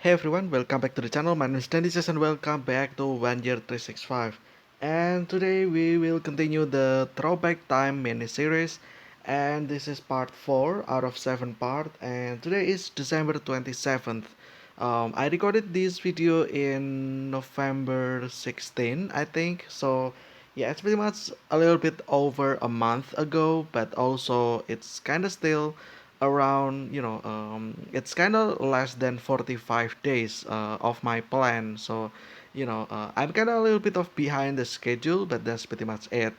Hey everyone, welcome back to the channel. My name is Dennis and welcome back to 1 Year 365. And today we will continue the Throwback Time mini series, and this is part 4 out of 7 part, and today is December 27th. I recorded this video in November 16, I think. So yeah, it's pretty much a little bit over a month ago, but also it's kind of still around, it's kind of less than 45 days of my plan. So I'm kind of a little bit of behind the schedule, but that's pretty much it.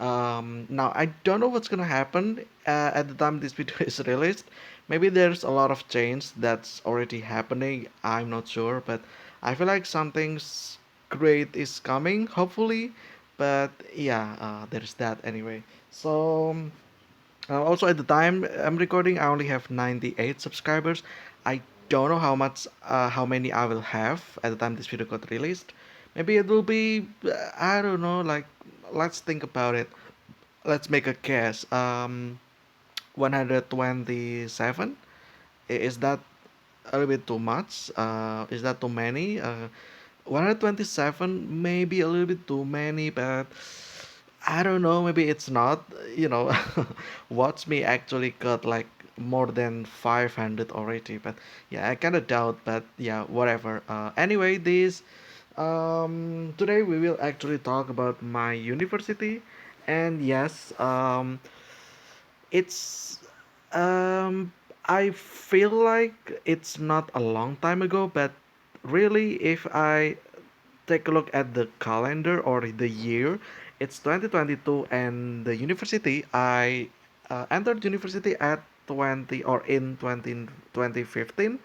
Now I don't know what's gonna happen at the time this video is released. Maybe there's a lot of change that's already happening, I'm not sure, but I feel like something's great is coming, hopefully. But yeah, there's that anyway. So also, at the time I'm recording, I only have 98 subscribers. I don't know how many I will have at the time this video got released. Maybe it will be, I don't know. Like, let's think about it. Let's make a guess. 127. Is that a little bit too much? Is that too many? 127 maybe a little bit too many, but I don't know. Maybe it's not. You know, Watch Me actually got like more than 500 already, but yeah, I kind of doubt. But yeah, whatever. Anyway, this today we will actually talk about my university, and yes, it's um I feel like it's not a long time ago, but really, if I take a look at the calendar or the year, it's 2022, and the university I entered university at 20 or in 2015.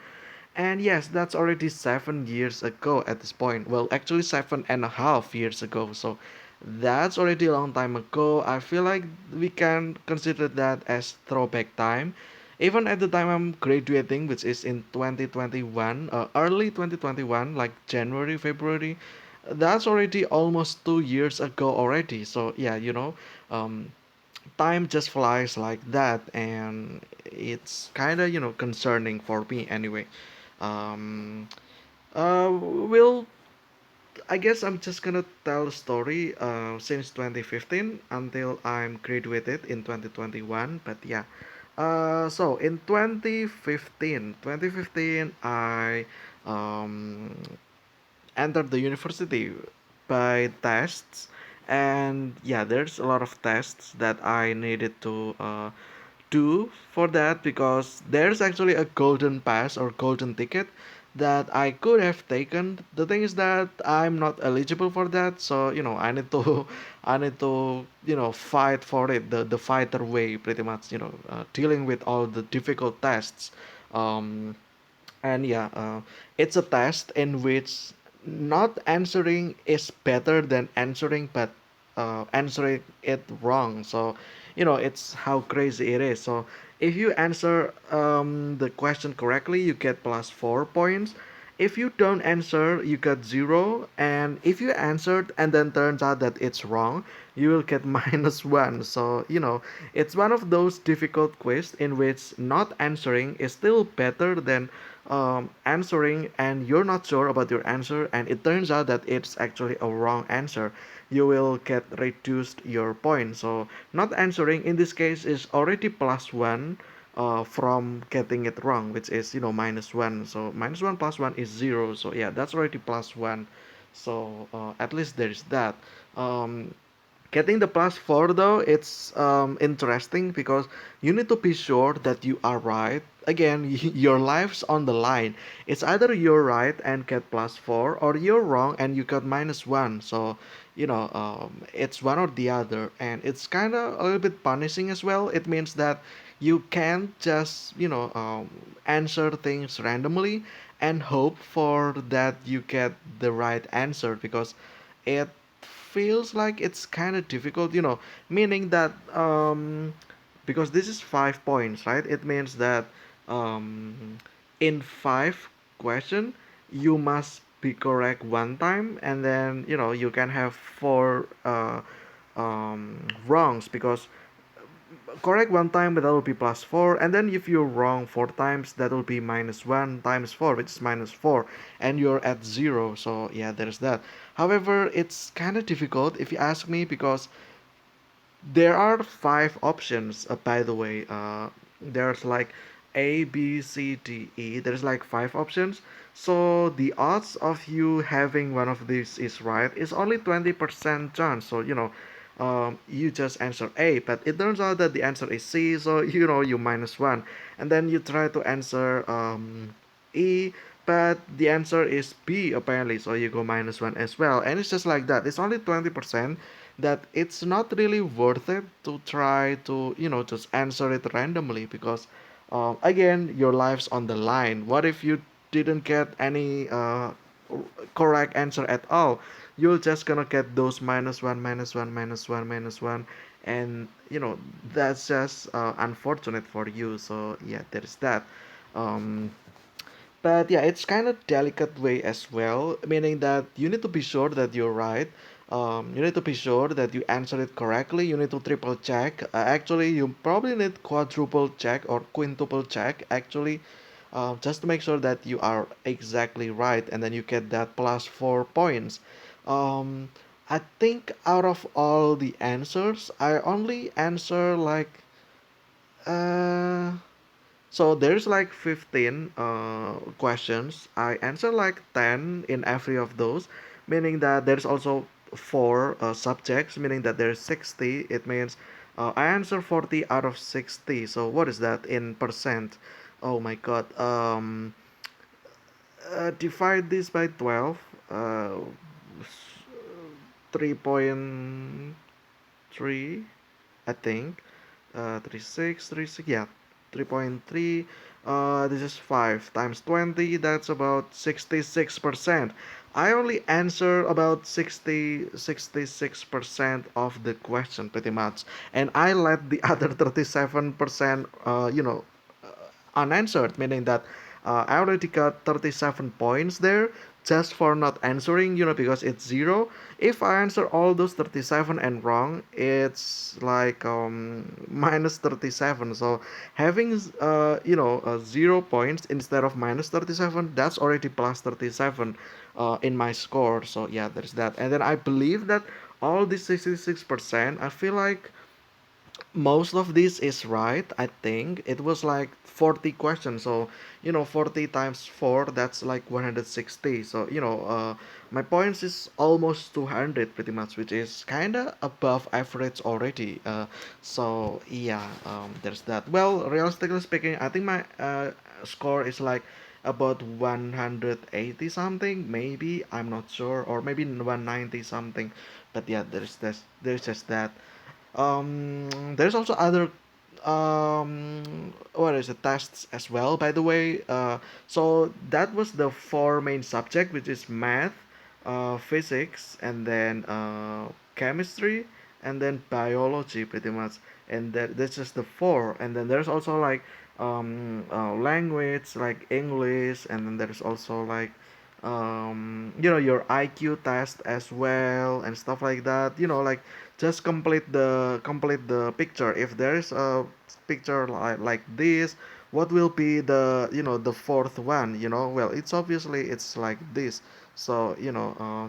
And yes, that's already 7 years ago at this point. Well, actually, 7.5 years ago. So that's already a long time ago. I feel like we can consider that as throwback time. Even at the time I'm graduating, which is in 2021, early 2021, like January, February, that's already almost 2 years ago already. So yeah, time just flies like that, and it's kind of concerning for me anyway. um will I guess I'm just gonna tell a story since 2015 until I'm graduated in 2021. But yeah, so in 2015 I um entered the university by tests. And yeah, there's a lot of tests that I needed to do for that, because there's actually a golden pass or golden ticket that I could have taken. The thing is that I'm not eligible for that, so I need to I need to fight for it the fighter way, pretty much, dealing with all the difficult tests. um and yeah, it's a test in which not answering is better than answering, but answering it wrong. So, it's how crazy it is. So, if you answer the question correctly, you get plus 4 points. If you don't answer, you get zero. And if you answered and then turns out that it's wrong, you will get -1. So, it's one of those difficult quiz in which not answering is still better than answering and you're not sure about your answer, and it turns out that it's actually a wrong answer. You will get reduced your point. So not answering in this case is already +1 from getting it wrong, which is -1. So -1 plus 1 is 0. So yeah, that's already +1. So at least there's that. Getting the +4 though, it's interesting because you need to be sure that you are right. Again, your life's on the line. It's either you're right and get +4, or you're wrong and you got -1. So, it's one or the other, and it's kind of a little bit punishing as well. It means that you can't just, answer things randomly and hope for that you get the right answer, because it feels like it's kind of difficult, meaning that because this is 5 points, right? It means that um, in 5 question you must be correct one time, and then you can have four wrongs, because correct one time, that will be plus 4, and then if you're wrong 4 times, that will be minus 1 times 4, which is minus 4, and you're at 0. So yeah, there's that. However, it's kind of difficult if you ask me, because there are 5 options, by the way. There's like A, B, C, D, E. There's like 5 options. So the odds of you having one of these is right is only 20% chance. So, you just answer A, but it turns out that the answer is C. So, you minus 1. And then you try to answer E, but the answer is B apparently. So you go minus 1 as well. And it's just like that. It's only 20%, that it's not really worth it to try to just answer it randomly, because again, your life's on the line. What if you didn't get any correct answer at all? You're just gonna get those minus 1, minus 1, minus 1, minus 1, and that's just unfortunate for you. So yeah, there's that. um, but yeah, it's kind of delicate way as well, meaning that you need to be sure that you're right. You need to be sure that you answer it correctly. You need to triple check. Actually, you probably need quadruple check or quintuple check, actually, just to make sure that you are exactly right, and then you get that plus 4 points. Um, I think out of all the answers, I only answer like uh so there's like 15 questions. I answer like 10 in every of those, meaning that there's also 4 subjects, meaning that there's 60. It means I answer 40 out of 60. So what is that in percent? Oh my god. Divide this by 12. 3.3, I think. 36, yeah, 3.3. This is 5 times 20, that's about 66%. I only answer about 66% of the question, pretty much, and I let the other 37%, unanswered, meaning that I already got 37 points there just for not answering, because it's 0. If I answer all those 37 and wrong, it's like minus 37. So having 0 points instead of minus 37, that's already plus 37 in my score. So yeah, there's that. And then I believe that all these 66%, I feel like most of this is right. I think it was like 40 questions. So 40 times 4, that's like 160. So my points is almost 200 pretty much, which is kind of above average already. So yeah, there's that. Well, realistically speaking, I think my score is like about 180 something, maybe. I'm not sure, or maybe 190 something. But yeah, there's just that. There's also other what is it, tests as well, by the way. So that was the 4 main subject, which is math, physics, and then chemistry, and then biology, pretty much. And that's just the 4. And then there's also like language, like English, and then there's also like your IQ test as well, and stuff like that. Like, just complete the picture. If there is a picture like this, what will be the fourth one? Well, it's like this. So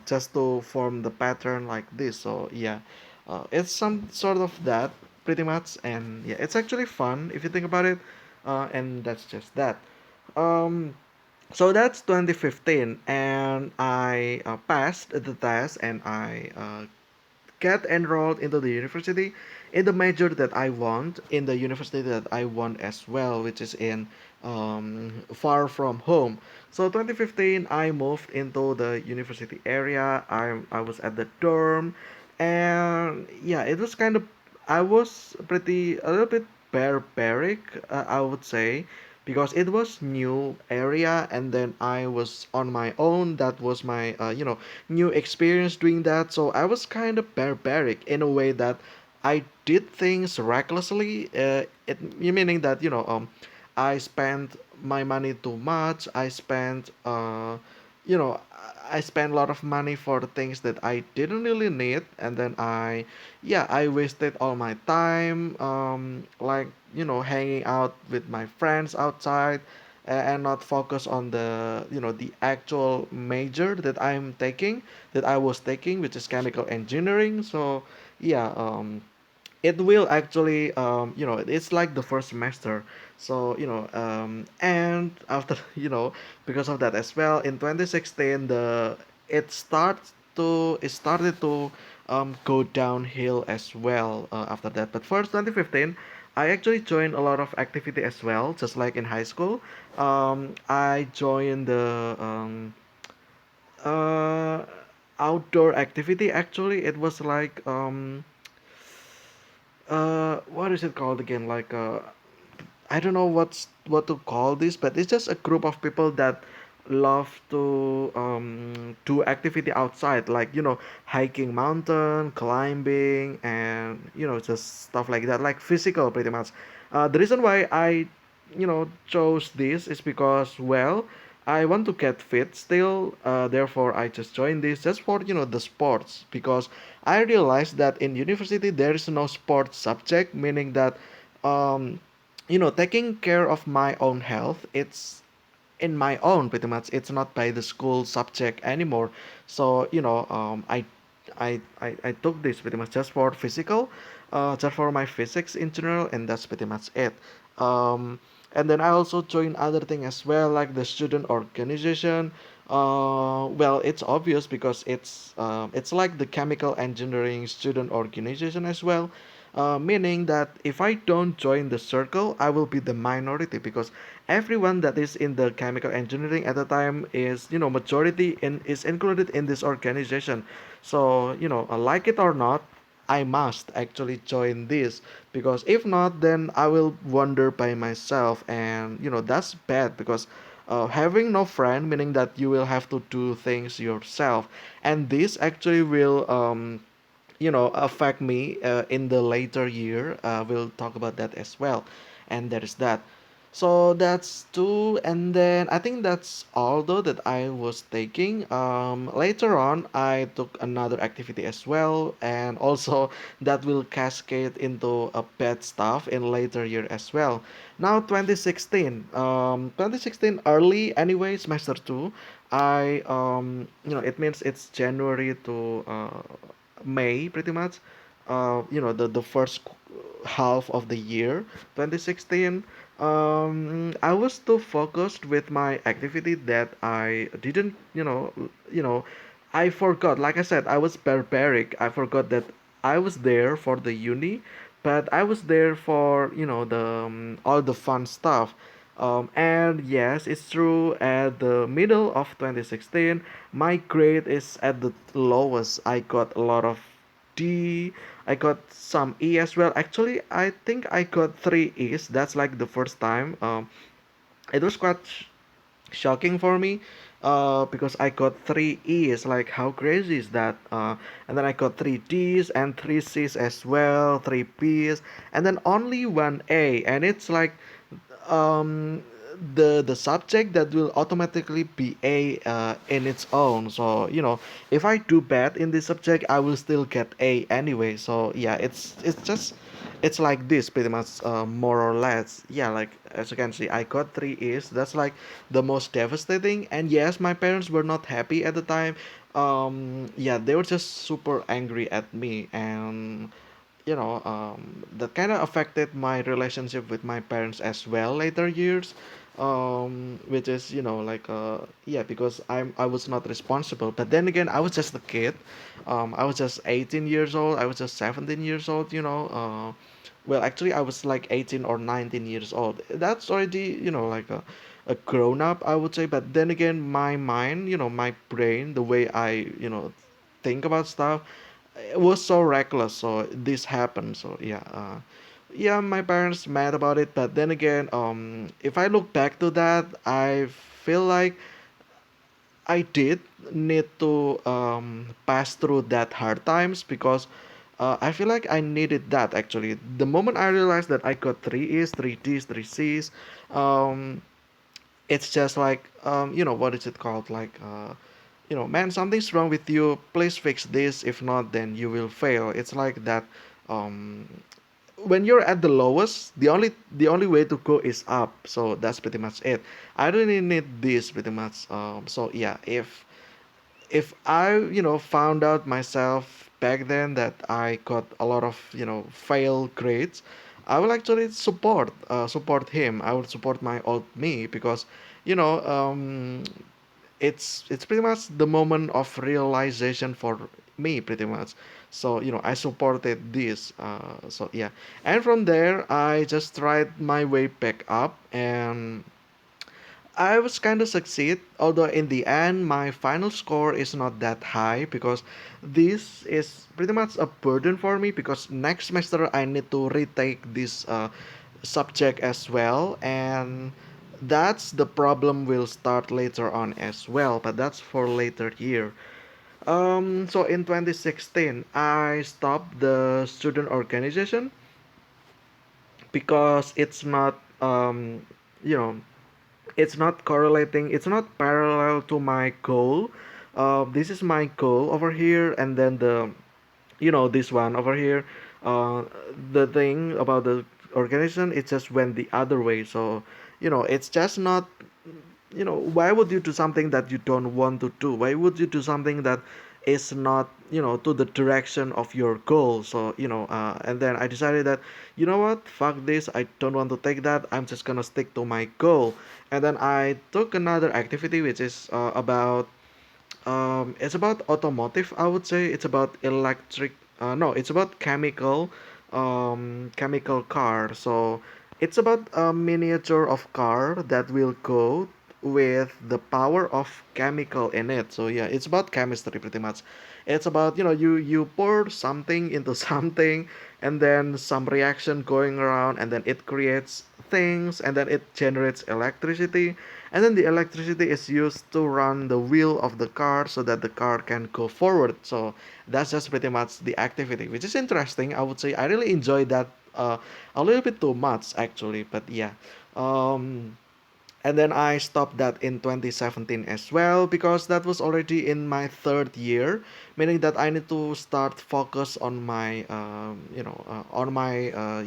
just to form the pattern like this. So yeah, it's some sort of that, pretty much. And yeah, it's actually fun if you think about it. And that's just that. um so that's 2015, and I passed the test, and I get enrolled into the university in the major that I want, in the university that I want as well, which is in far from home. So 2015, I moved into the university area. I was at the dorm, and yeah, it was kind of, I was pretty a little bit barbaric, I would say, because it was new area, and then I was on my own. That was my new experience doing that. So I was kind of barbaric in a way that I did things recklessly. Meaning that I spent my money too much. I spent you know, I spent a lot of money for the things that I didn't really need, and then yeah, I wasted all my time, like, hanging out with my friends outside, and not focus on the actual major that I was taking, which is chemical engineering. So, yeah, it will actually, it's like the first semester. So, and after because of that as well, in 2016, it started to go downhill as well, after that. But first, 2015, I actually joined a lot of activity as well, just like in high school. I joined the uh, outdoor activity. Actually, it was like, what is it called again? Like, I don't know what to call this, but it's just a group of people that love to do activity outside, like, hiking mountain, climbing, and just stuff like that, like physical, pretty much. The reason why I chose this is because, well, I want to get fit still. Therefore, I just joined this just for the sports, because I realized that in university there is no sports subject, meaning that um taking care of my own health, it's in my own, pretty much. It's not by the school subject anymore. So, I took this pretty much just for physical, just for my physics in general, and that's pretty much it. um, and then I also joined other thing as well, like the student organization. Well, it's obvious because it's like the chemical engineering student organization as well. Meaning that if I don't join the circle, I will be the minority, because everyone that is in the chemical engineering at the time is, majority in is included in this organization. So, like it or not, I must actually join this, because if not, then I will wander by myself, and that's bad, because having no friend, meaning that you will have to do things yourself, and this actually will affect me in the later year. We'll talk about that as well, and there is that. So that's two, and then I think that's all though that I was taking. Later on, I took another activity as well, and also that will cascade into a bad stuff in later year as well. Now 2016 early anyway, semester two. I it means it's January to May, pretty much. The first half of the year, 2016. I was too focused with my activity that I didn't, I forgot. Like I said, I was barbaric. I forgot that I was there for the uni, but I was there for the all the fun stuff. And yes, it's true. At the middle of 2016, my grade is at the lowest. I got a lot of D. I got some E as well. Actually, I think I got three E's. That's like the first time. It was quite shocking for me, because I got three E's. Like, how crazy is that? And then I got three D's and three C's as well, three B's, and then only one A. And it's like, um the subject that will automatically be A in its own. So, if I do bad in this subject, I will still get A anyway. So yeah, it's like this, pretty much, more or less. Yeah, like, as you can see, I got three A's. That's like the most devastating. And yes, my parents were not happy at the time. Yeah, they were just super angry at me, and that kind of affected my relationship with my parents as well later years. Which is, like, yeah, because I was not responsible, but then again, I was just a kid. I was just 18 years old, I was just 17 years old, well, actually, I was like 18 or 19 years old. That's already, like a grown up, I would say. But then again, my mind, my brain, the way I, think about stuff, it was so reckless. So this happened. So yeah, yeah, my parents mad about it. But then again, if I look back to that, I feel like I did need to pass through that hard times, because I feel like I needed that actually. The moment I realized that I got three E's, three D's, three C's, um, it's just like what is it called, like man, something's wrong with you, please fix this, if not then you will fail. It's like that. um when you're at the lowest, the only way to go is up, so that's pretty much it. I really need this pretty much. So yeah, if I found out myself back then that I got a lot of fail grades, I will actually support him. I would support my old me, because you know it's pretty much the moment of realization for me pretty much. So I supported this. So yeah, and from there I just tried my way back up, and I was kind of succeed, although in the end my final score is not that high, because this is pretty much a burden for me, because next semester I need to retake this subject as well, and that's the problem will start later on as well, but that's for later year. So in 2016 I stopped the student organization, because it's not you know it's not correlating, it's not parallel to my goal. This is my goal over here, and then this one over here. uh, the thing about the organization, it just went the other way. So it's just not, why would you do something that you don't want to do? Why would you do something that is not to the direction of your goal? So and then I decided that, what, fuck this, I don't want to take that, I'm just gonna stick to my goal. And then I took another activity, which is it's about automotive, I would say. It's about electric. No, it's about chemical car. So it's about a miniature of car that will go with the power of chemical in it. So yeah, it's about chemistry pretty much. It's about you pour something into something, and then some reaction going around, and then it creates things, and then it generates electricity, and then the electricity is used to run the wheel of the car so that the car can go forward. So that's just pretty much the activity, which is interesting, I would say. I really enjoy that a little bit too much actually, but yeah. um and then I stopped that in 2017 as well, because that was already in my third year, meaning that I need to start focus on my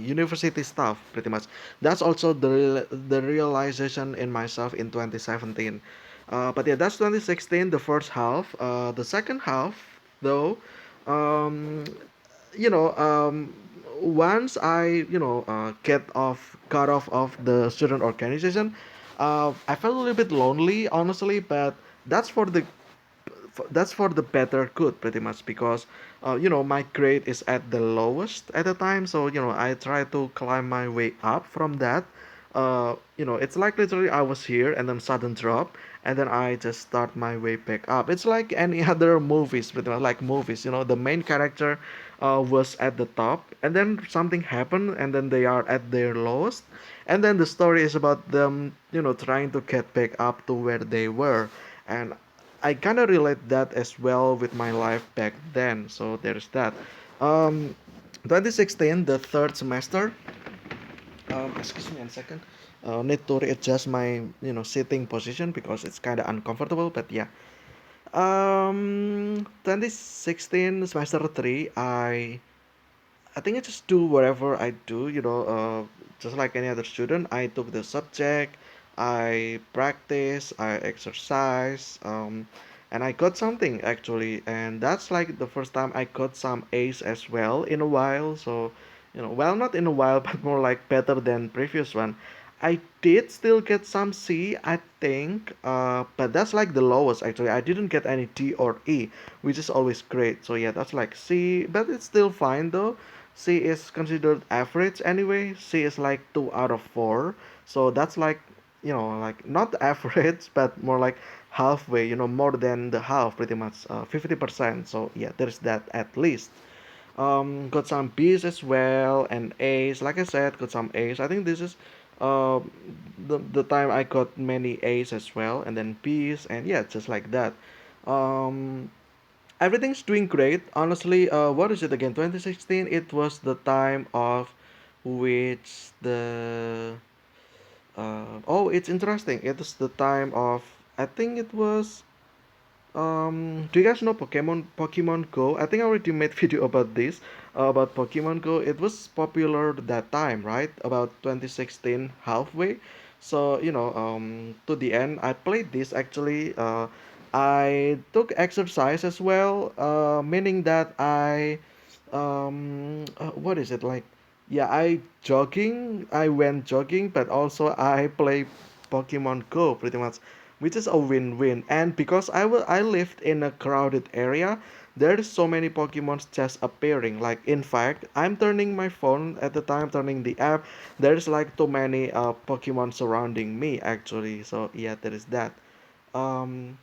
university stuff pretty much. That's also the realization in myself in 2017. But yeah, that's 2016, the first half. The second half, though, um, you know, once I got off of the student organization, I felt a little bit lonely, honestly. But that's for the that's for the better good pretty much, because my grade is at the lowest at the time. So I try to climb my way up from that. It's like literally I was here and then sudden drop, and then I just start my way back up. It's like any other movies, pretty much like movies. The main character was at the top, and then something happened, and then they are at their lowest, and then the story is about them trying to get back up to where they were. And I kind of relate that as well with my life back then. So there's that. Um, 2016, the third semester. Excuse me a second. Need to readjust my sitting position because it's kind of uncomfortable. But yeah. 2016 semester three. I think I just do whatever I do, just like any other student. I took the subject, I practice, I exercise, and I got something actually. And that's like the first time I got some A's as well in a while. So, well, not in a while, but more like better than previous one. I did still get some C, I think, but that's like the lowest actually. I didn't get any D or E, which is always great. So yeah, that's like C, but it's still fine though. C is considered average anyway. C is like 2 out of 4. So that's like, like not average, but more like halfway, more than the half pretty much, 50%. So yeah, there's that at least. Got some B's as well, and A's. Like I said, got some A's. I think this is uh, the time I got many A's as well, and then B's, and yeah, just like that. Um, Everything's doing great. Honestly, what is it again? 2016. It was the time of which Oh, it's interesting. It is the time of, I think it was, do you guys know Pokemon Go? I think I already made video about this, about Pokemon Go. It was popular that time, right? About 2016 halfway. So, to the end, I played this actually. I took exercise as well, meaning that what is it like? Yeah, I went jogging, but also I play Pokemon Go pretty much, which is a win-win. And because I lived in a crowded area, there's so many Pokemons just appearing. Like in fact, I'm turning my phone at the time, turning the app. There's like too many Pokemon surrounding me actually. So yeah, there is that. Um,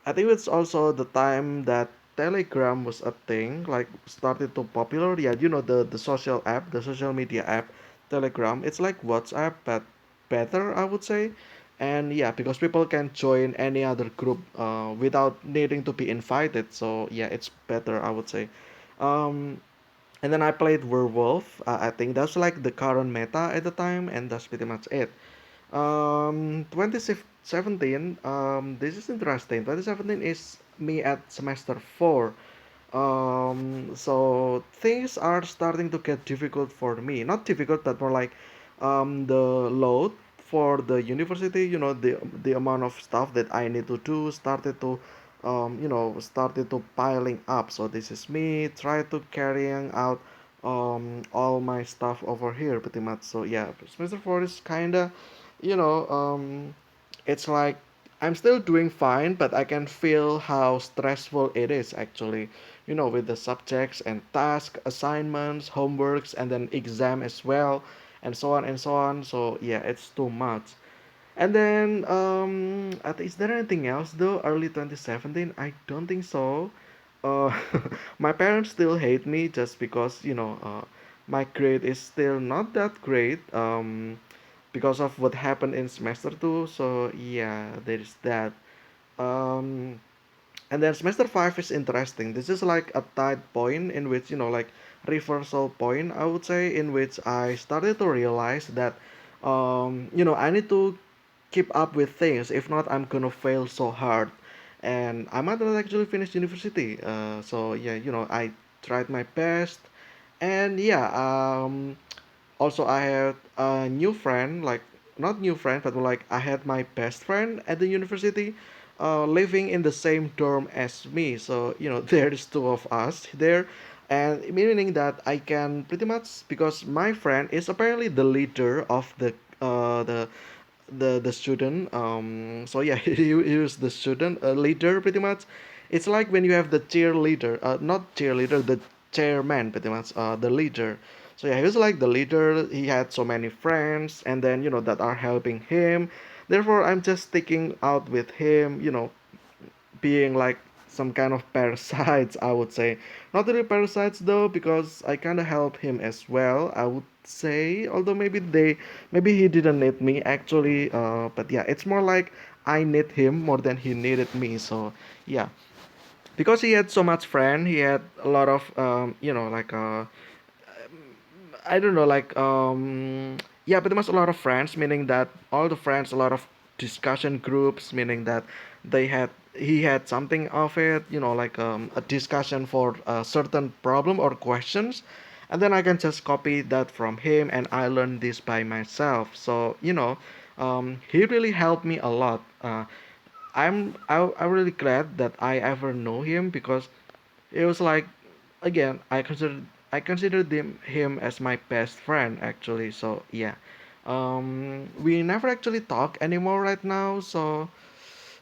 I think it's also the time that Telegram was a thing, like started to popular. Yeah, the social app, the social media app, Telegram. It's like WhatsApp, but better, I would say. And yeah, because people can join any other group without needing to be invited. So yeah, it's better, I would say. Um, and then I played Werewolf. I think that's like the current meta at the time, and that's pretty much it. 2017, this is interesting. 2017 is me at semester 4. So things are starting to get difficult for me. Not difficult, but more like the load for the university, the amount of stuff that I need to do started to piling up. So this is me try to carrying out all my stuff over here pretty much. So yeah, semester 4 is kinda, you know, it's like I'm still doing fine, but I can feel how stressful it is actually, with the subjects and task, assignments, homeworks, and then exam as well, and so on and so on. So yeah, it's too much. And then, is there anything else though? Early 2017? I don't think so. Uh, my parents still hate me just because, my grade is still not that great. Because of what happened in semester two. So yeah, there is that. Um, and then semester five is interesting. This is like a tight point in which, like reversal point, I would say, in which I started to realize that, I need to keep up with things. If not, I'm gonna fail so hard, and I might not actually finish university. So yeah, I tried my best, and yeah, also I had a new friend, like not new friend, but like I had my best friend at the university, living in the same dorm as me. So there's two of us there, and meaning that I can pretty much, because my friend is apparently the leader of the student. So yeah, he was the student leader pretty much. It's like when you have the cheerleader, not cheerleader, the chairman pretty much, the leader. So yeah, he was like the leader. He had so many friends, and then that are helping him. Therefore, I'm just sticking out with him. Being like some kind of parasites, I would say. Not really parasites though, because I kind of help him as well, I would say. Although maybe he didn't need me actually. But yeah, it's more like I need him more than he needed me. So yeah, because he had so much friend, he had a lot of like I don't know, like yeah, pretty much a lot of friends, meaning that all the friends, a lot of discussion groups, meaning that he had something of it, like a discussion for a certain problem or questions, and then I can just copy that from him, and I learned this by myself. So he really helped me a lot. I'm really glad that I ever know him, because it was like, again, I considered him as my best friend actually. So yeah, we never actually talk anymore right now. So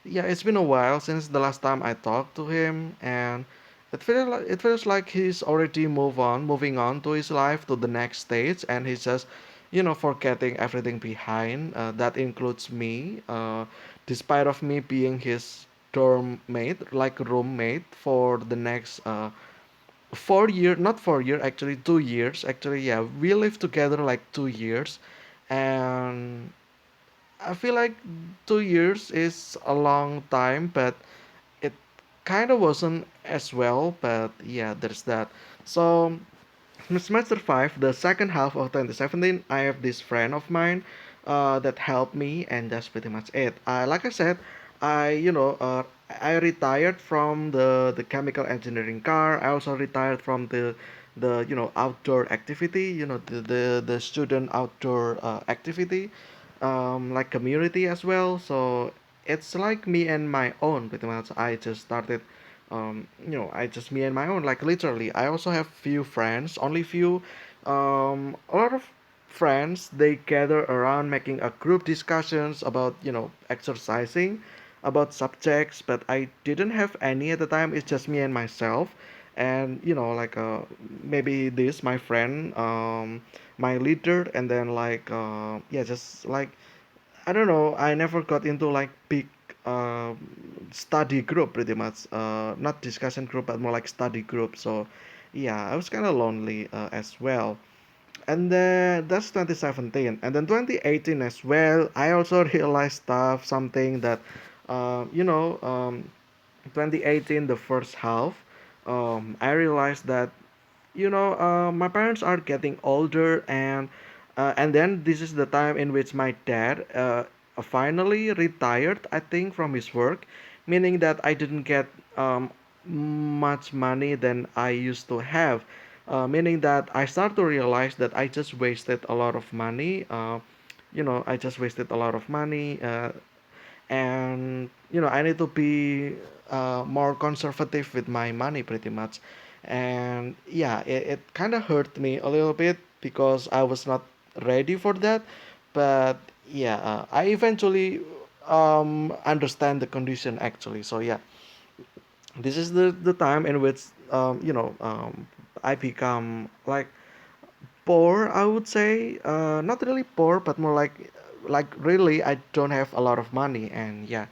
yeah, it's been a while since the last time I talked to him, and it feels like he's already moving on to his life, to the next stage, and he's just, forgetting everything behind. That includes me. Despite of me being his dorm mate, like roommate for the next 4 year, not 4 year, actually 2 years. Actually, yeah, we lived together like 2 years, and I feel like 2 years is a long time, but it kind of wasn't as well. But yeah, there's that. So semester 5, the second half of 2017, I have this friend of mine. that helped me, and that's pretty much it. Like I said, I I retired from the chemical engineering car. I also retired from the outdoor activity, the student outdoor activity, like community as well. So it's like me and my own pretty much. I just started, I just me and my own, like literally. I also have few friends, only few, a lot of friends. They gather around making a group discussions about exercising, about subjects, but I didn't have any at the time. It's just me and myself, and like maybe this my friend, my leader, and then like yeah, just like I don't know. I never got into like big uh, study group pretty much. Not discussion group, but more like study group. So yeah, I was kind of lonely as well. And then that's 2017. And then 2018 as well, I also realized something that, uh, you know, um, 2018, the first half, I realized that my parents are getting older, and then this is the time in which my dad finally retired, I think, from his work, meaning that I didn't get um, much money than I used to have, meaning that I start to realize that I just wasted a lot of money. I just wasted a lot of money, and I need to be more conservative with my money pretty much. And yeah, it kind of hurt me a little bit because I was not ready for that. But yeah, I eventually understand the condition actually. So yeah, this is the time in which I become like poor, I would say. Not really poor, but more like really I don't have a lot of money. And yeah,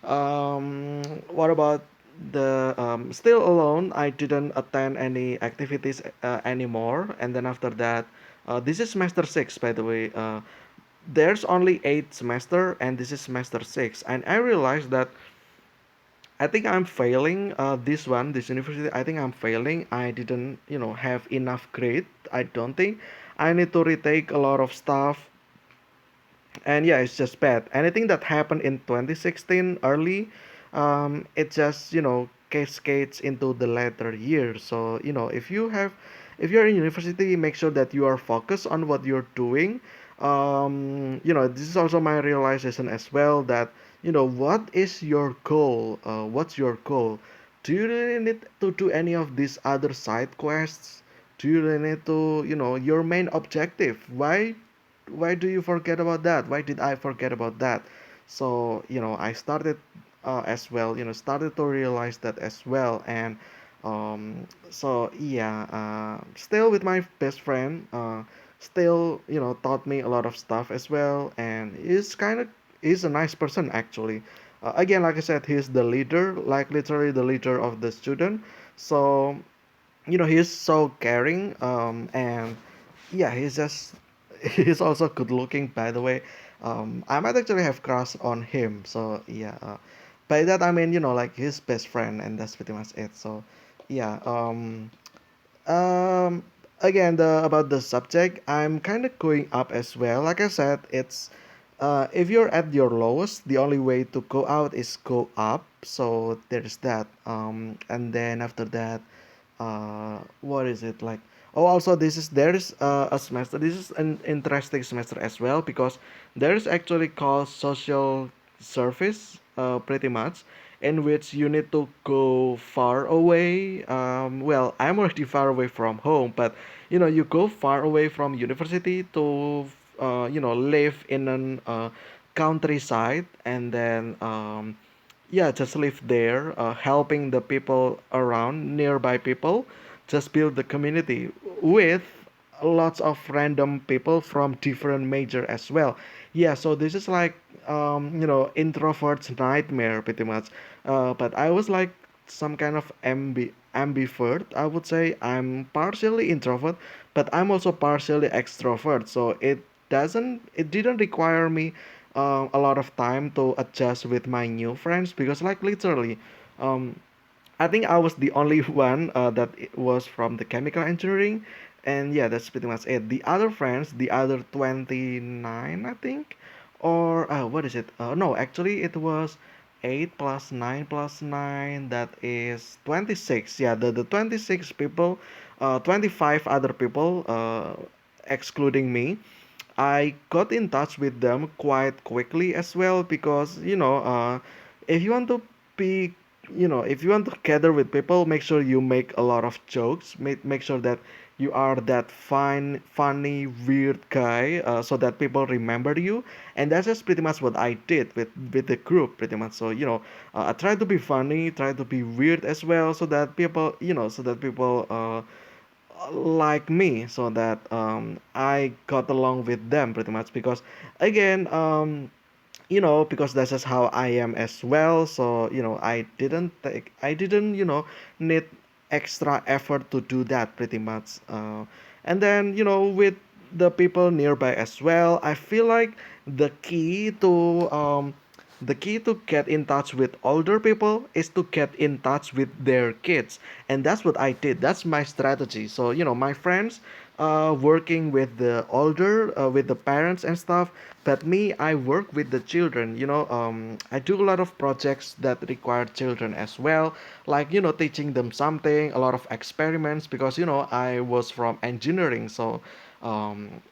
what about the still alone? I didn't attend any activities anymore. And then after that, this is semester six, by the way. There's only 8 semester, and this is semester six. And I realized that I think I'm failing this university. I think I'm failing. I didn't, have enough grade. I don't think. I need to retake a lot of stuff, and yeah, it's just bad. Anything that happened in 2016 early, it just cascades into the later years. So if you're in university, make sure that you are focused on what you're doing. This is also my realization as well, that what is your goal? What's your goal? Do you really need to do any of these other side quests? Do you really need to, your main objective? Why do you forget about that? Why did I forget about that? So I started as well, started to realize that as well. And so yeah, still with my best friend, still taught me a lot of stuff as well. And he's a nice person actually. Again, like I said, he's the leader, like literally the leader of the student. So he's so caring, and yeah, he's just he's also good looking, by the way. I might actually have crush on him. So yeah, by that I mean like his best friend, and that's pretty much it. So yeah, um, again, the about the subject, I'm kind of going up as well. Like I said, it's if you're at your lowest, the only way to go out is go up. So there's that. And then after that, what is it like? Oh, also there is a semester. This is an interesting semester as well, because there is actually called social service, pretty much, in which you need to go far away. Well, I'm already far away from home, but you go far away from university to live in an countryside, and then yeah, just live there, helping the people around, nearby people, just build the community with lots of random people from different major as well. Yeah, so this is like introvert's nightmare pretty much. But I was like some kind of ambivert, I would say. I'm partially introvert, but I'm also partially extrovert. So it didn't require me a lot of time to adjust with my new friends, because like literally, um, I think I was the only one that was from the chemical engineering, And yeah, that's pretty much it. The other friends, the other 29, I think, or what is it? No, actually, it was 8 plus 9 plus 9, that is 26. Yeah, the 26 people, 25 other people, excluding me. I got in touch with them quite quickly as well because if you want to be if you want to gather with people, make sure you make a lot of jokes. Make sure that you are that fine, funny, weird guy, so that people remember you. And that's just pretty much what I did with the group, pretty much. So I try to be funny, try to be weird as well, so that people like me, so that I got along with them pretty much because again because that's just how I am as well. So I didn't need extra effort to do that pretty much. And then with the people nearby as well, I feel like the key to get in touch with older people is to get in touch with their kids, and that's what I did. That's my strategy. So my friends working with the older with the parents and stuff, but me, I work with the children. I do a lot of projects that require children as well, like teaching them something, a lot of experiments, because I was from engineering. So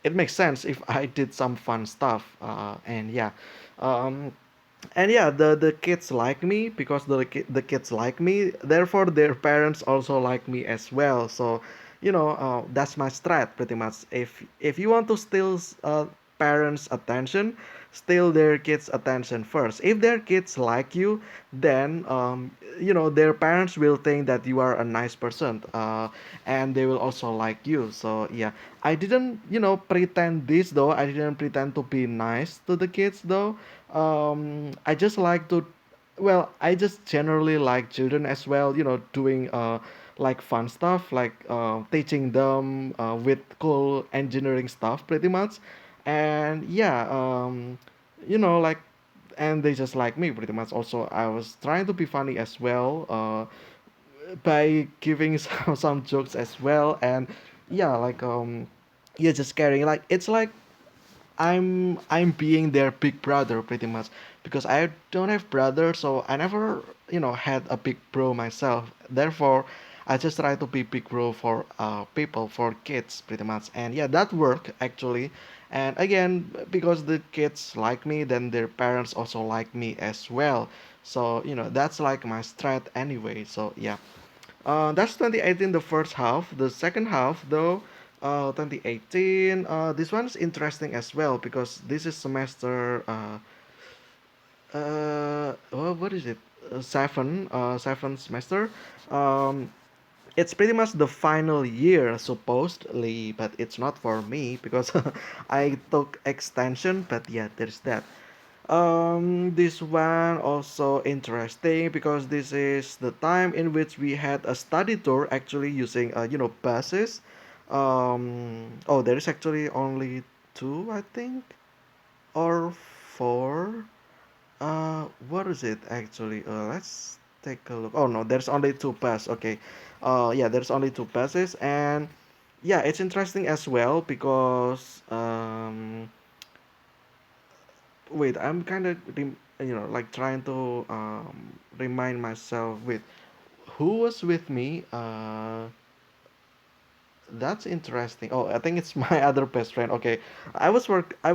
it makes sense if I did some fun stuff. And yeah. um, and yeah, the kids like me because the kids like me, therefore their parents also like me as well. So that's my strat pretty much. If you want to steal parents attention, steal their kids attention first. If their kids like you, then their parents will think that you are a nice person, and they will also like you. So yeah, I didn't pretend this though. I didn't pretend to be nice to the kids though. I just like to, well, I just generally like children as well, doing like fun stuff, like teaching them with cool engineering stuff pretty much. And yeah, like, and they just like me pretty much. Also, I was trying to be funny as well, by giving some jokes as well. And yeah, like yeah, just caring, like it's like I'm being their big brother pretty much, because I don't have brother, so I never had a big bro myself. Therefore, I just try to be big bro for people, for kids pretty much. And yeah, that worked actually. And again, because the kids like me, then their parents also like me as well. So that's like my strat anyway. So yeah. That's 2018, the first half. The second half, though, 2018, this one's interesting as well because this is semester, what is it? Seven semester. Um, it's pretty much the final year, supposedly, but it's not for me because I took extension, but yeah, there's that. This one also interesting because this is the time in which we had a study tour actually using buses. Oh, there is actually only two, I think, or four. What is it actually? Let's take a look. Oh no, there's only two buses. Okay. Yeah, there's only two buses, and yeah, it's interesting as well because wait, I'm kind of like trying to remind myself with who was with me. That's interesting. Oh, I think it's my other best friend. Okay, I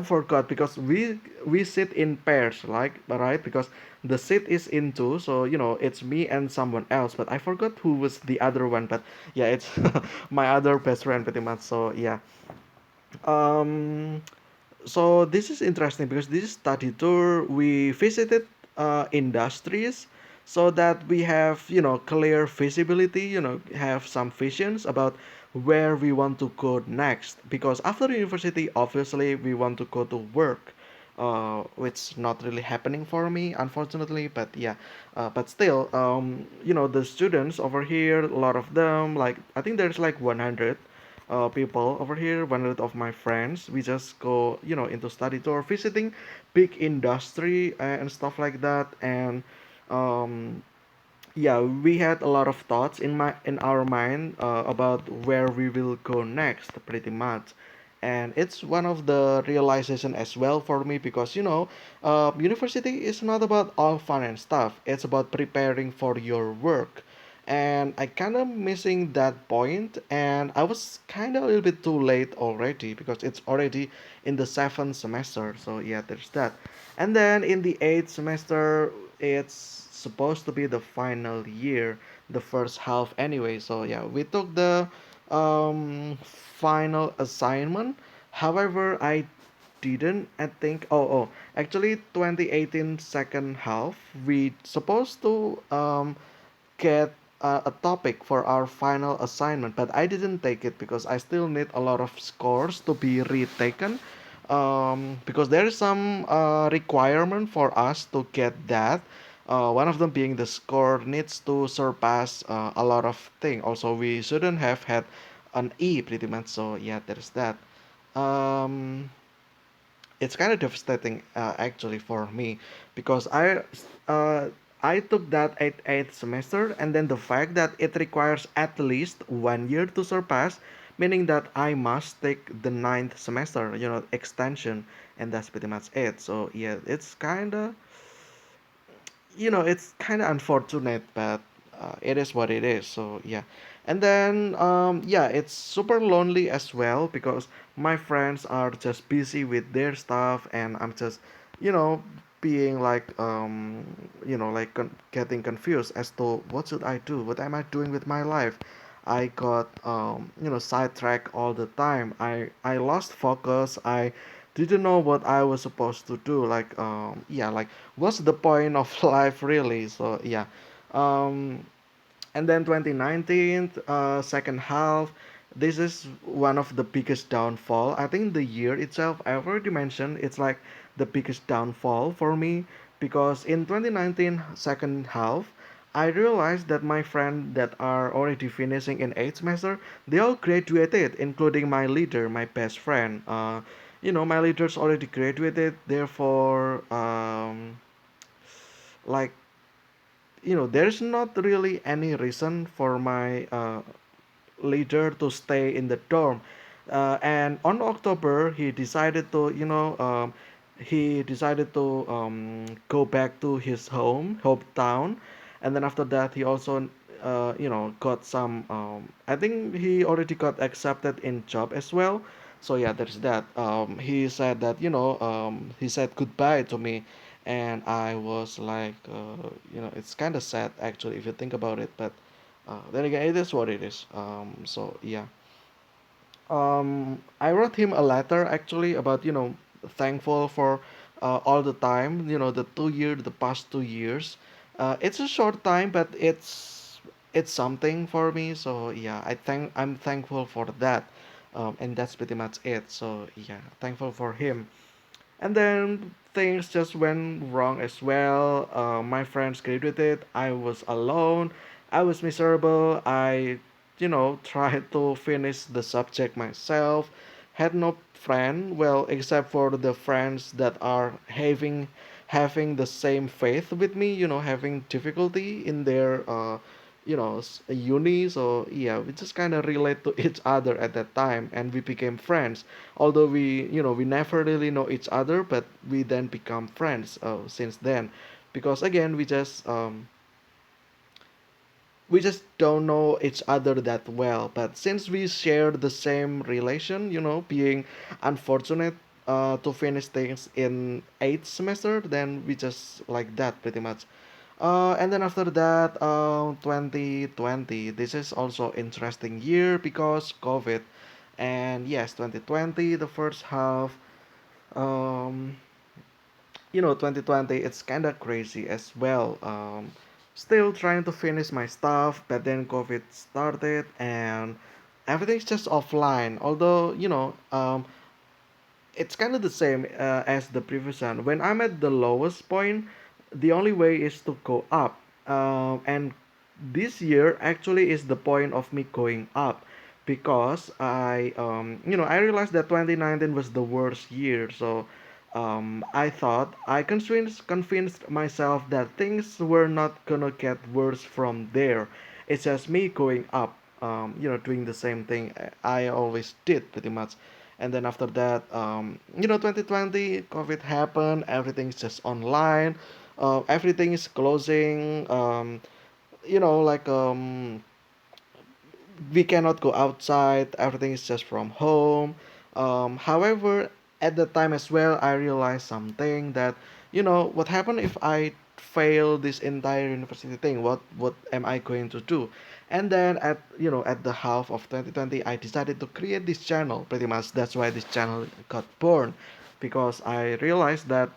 forgot because we sit in pairs, like, right? Because the seat is in two, so it's me and someone else. But I forgot who was the other one. But yeah, it's my other best friend pretty much. So yeah. Um, so this is interesting because this study tour we visited industries, so that we have clear visibility, have some visions about where we want to go next, because after university obviously we want to go to work, which not really happening for me unfortunately. But yeah, but still, the students over here, a lot of them, like I think there's like 100 people over here, 100 of my friends. We just go into study tour, visiting big industry and stuff like that. And um yeah, we had a lot of thoughts in our mind about where we will go next, pretty much. And it's one of the realization as well for me because university is not about all fun and stuff. It's about preparing for your work, and I kind of missing that point, and I was kind of a little bit too late already because it's already in the seventh semester. So yeah, there's that. And then in the eighth semester, it's supposed to be the final year, the first half anyway. So yeah, we took the final assignment. However, I didn't. I think. Actually, 2018 second half, we supposed to get a topic for our final assignment, but I didn't take it because I still need a lot of scores to be retaken. Because there is some requirement for us to get that. One of them being the score needs to surpass a lot of things. Also, we shouldn't have had an E pretty much. So yeah, there's that. Um, it's kind of devastating actually for me because uh, I took that eighth semester, and then the fact that it requires at least 1 year to surpass, meaning that I must take the ninth semester, extension, and that's pretty much it. So yeah, it's kind of unfortunate, but it is what it is. So yeah, and then yeah, it's super lonely as well because my friends are just busy with their stuff, and I'm just, you know, being like like getting confused as to what should I do? What am I doing with my life? I got sidetracked all the time. I lost focus. I didn't know what I was supposed to do. Like yeah, like what's the point of life really? So yeah, um, and then 2019 second half, this is one of the biggest downfall. I think the year itself, I already mentioned, it's like the biggest downfall for me because in 2019 second half, I realized that my friends that are already finishing in 8th semester, they all graduated, including my leader, my best friend. My leaders already graduated, therefore like there's not really any reason for my leader to stay in the dorm. And on October, he decided to go back to his hometown, and then after that, he also, got some. I think he already got accepted in job as well. So yeah, there's that. He said that he said goodbye to me, and I was like, it's kind of sad actually if you think about it, but then again, it is what it is. So yeah, I wrote him a letter actually about thankful for all the time, the past 2 years. It's a short time, but it's something for me. So yeah, I'm thankful for that, and that's pretty much it. So yeah, thankful for him. And then things just went wrong as well. My friends graduated. I was alone. I was miserable. I, tried to finish the subject myself. Had no friend, well, except for the friends that are having the same faith with me. Having difficulty in their uni. So yeah, we just kind of relate to each other at that time, and we became friends, although we never really know each other, but we then become friends since then, because again we just don't know each other that well, but since we share the same relation, being unfortunate to finish things in eighth semester, then we just like that pretty much. And then after that, 2020, this is also interesting year because COVID. And yes, 2020, the first half, um, 2020, it's kind of crazy as well. Still trying to finish my stuff, but then COVID started and everything's just offline. Although, it's kind of the same as the previous one. When I'm at the lowest point, the only way is to go up. And this year actually is the point of me going up because I realized that 2019 was the worst year. So I thought I convinced myself that things were not gonna get worse from there. It's just me going up, doing the same thing I always did pretty much. And then after that, 2020, COVID happened. Everything's just online. Everything is closing. Like we cannot go outside. Everything is just from home. However, at the time as well, I realized something that what happened if I fail this entire university thing? What am I going to do? And then at the half of 2020, I decided to create this channel. Pretty much that's why this channel got born, because I realized that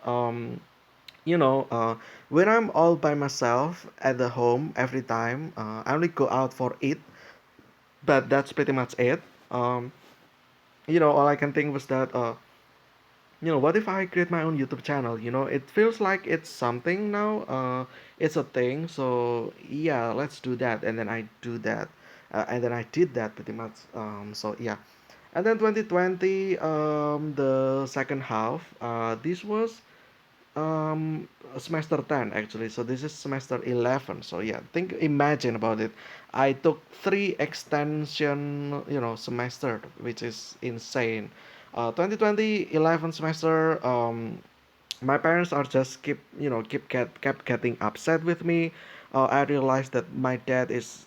you know uh, when I'm all by myself at the home every time, I only go out for it, but that's pretty much it. Um, all I can think was that, what if I create my own YouTube channel? It feels like it's something now. It's a thing. So yeah, let's do that. And then I do that, and then I did that pretty much. So yeah, and then 2020, the second half. This was semester 10 actually, so this is semester 11. So yeah, imagine about it. I took three extension semester, which is insane. 2020 11 semester, my parents are just kept getting upset with me. I realized that my dad is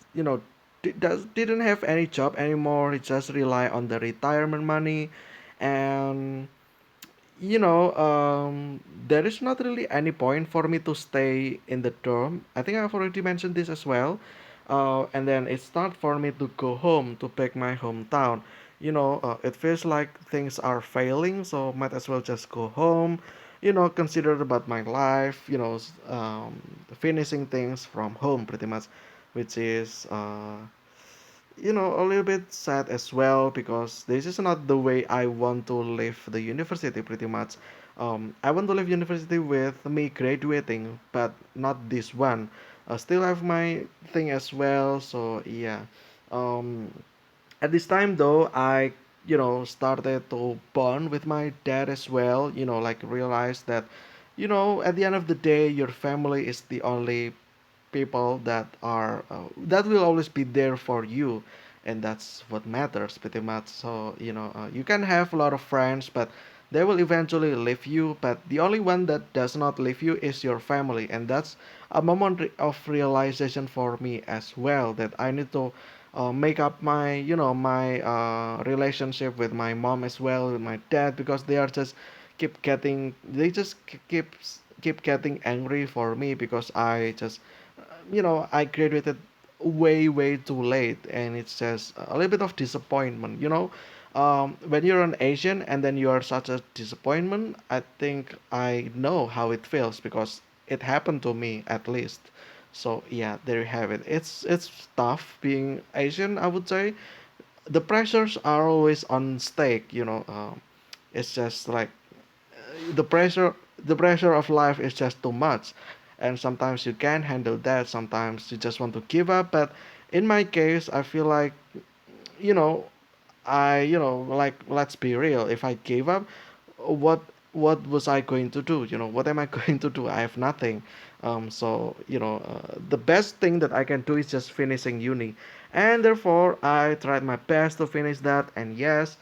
didn't have any job anymore. He just rely on the retirement money. And there is not really any point for me to stay in the dorm. I think I've already mentioned this as well. And then it's not for me to go home to back my hometown. It feels like things are failing, so might as well just go home. Consider about my life. Finishing things from home pretty much, which is a little bit sad as well, because this is not the way I want to live the university pretty much. I want to live university with me graduating, but not this one. I still have my thing as well, so yeah. Um, at this time though, I started to bond with my dad as well. Like realize that at the end of the day, your family is the only people that will always be there for you, and that's what matters pretty much. So you can have a lot of friends, but they will eventually leave you, but the only one that does not leave you is your family. And that's a moment of realization for me as well, that I need to make up my relationship with my mom as well, with my dad, because they just keep getting angry for me, because I graduated way too late, and it's just a little bit of disappointment. When you're an Asian and then you are such a disappointment, I think I know how it feels, because it happened to me at least. So yeah, there you have it. It's tough being Asian, I would say. The pressures are always on stake. It's just like the pressure of life is just too much, and sometimes you can't handle that. Sometimes you just want to give up. But in my case, I feel like you know like, let's be real. If I gave up, what what was I going to do? What am I going to do? I have nothing. So the best thing that I can do is just finishing uni, and therefore I tried my best to finish that. And yes,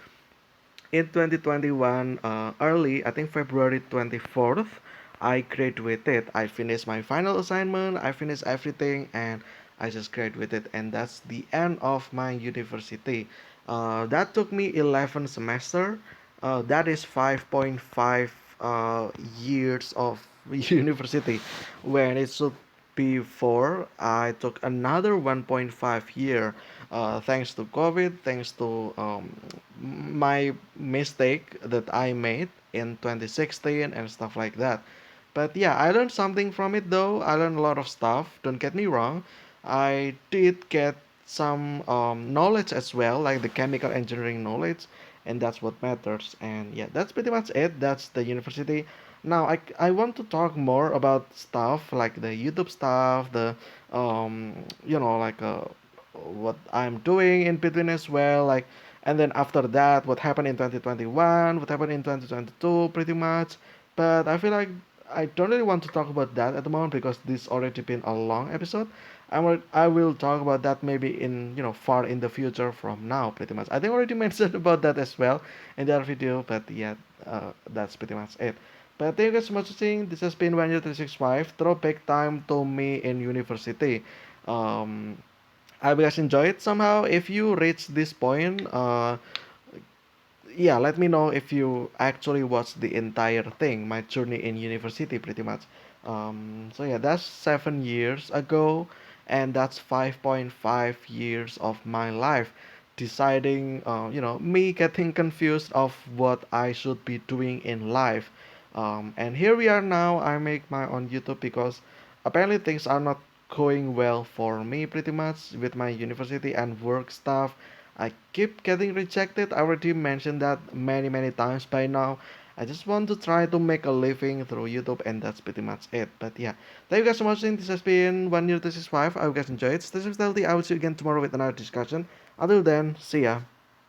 in 2021, early, I think February 24th, I graduated. I finished my final assignment, I finished everything, and I just graduated. And that's the end of my university. That took me 11 semester. That is 5.5 years of university, when it should be 4. I took another 1.5 year, thanks to COVID, thanks to my mistake that I made in 2016 and stuff like that. But yeah, I learned something from it though. I learned a lot of stuff. Don't get me wrong. I did get some knowledge as well, like the chemical engineering knowledge, and that's what matters. And yeah, that's pretty much it. That's the university. Now I want to talk more about stuff like the YouTube stuff, the like what I'm doing in between as well, like And then after that, what happened in 2021, what happened in 2022, pretty much. But I feel like I don't really want to talk about that at the moment because this already been a long episode. I will talk about that maybe in far in the future from now, pretty much. I think I already mentioned about that as well in the other video, but yeah, that's pretty much it. But thank you guys so much for watching. This has been 10365 Throwback Time to Me in University. Um, I hope you guys enjoy it somehow. If you reach this point, yeah, let me know if you actually watched the entire thing, my journey in university, pretty much. So yeah, that's 7 years ago, and that's 5.5 years of my life deciding, me getting confused of what I should be doing in life. And here we are now. I make my own YouTube because apparently things are not going well for me pretty much with my university and work stuff. I keep getting rejected. I already mentioned that many times by now. I just want to try to make a living through YouTube, and that's pretty much it. But yeah, thank you guys so much for watching. This has been 1 year, this is 5. I hope you guys enjoyed. Stay safe, healthy. I will see you again tomorrow with another discussion. Until then, see ya.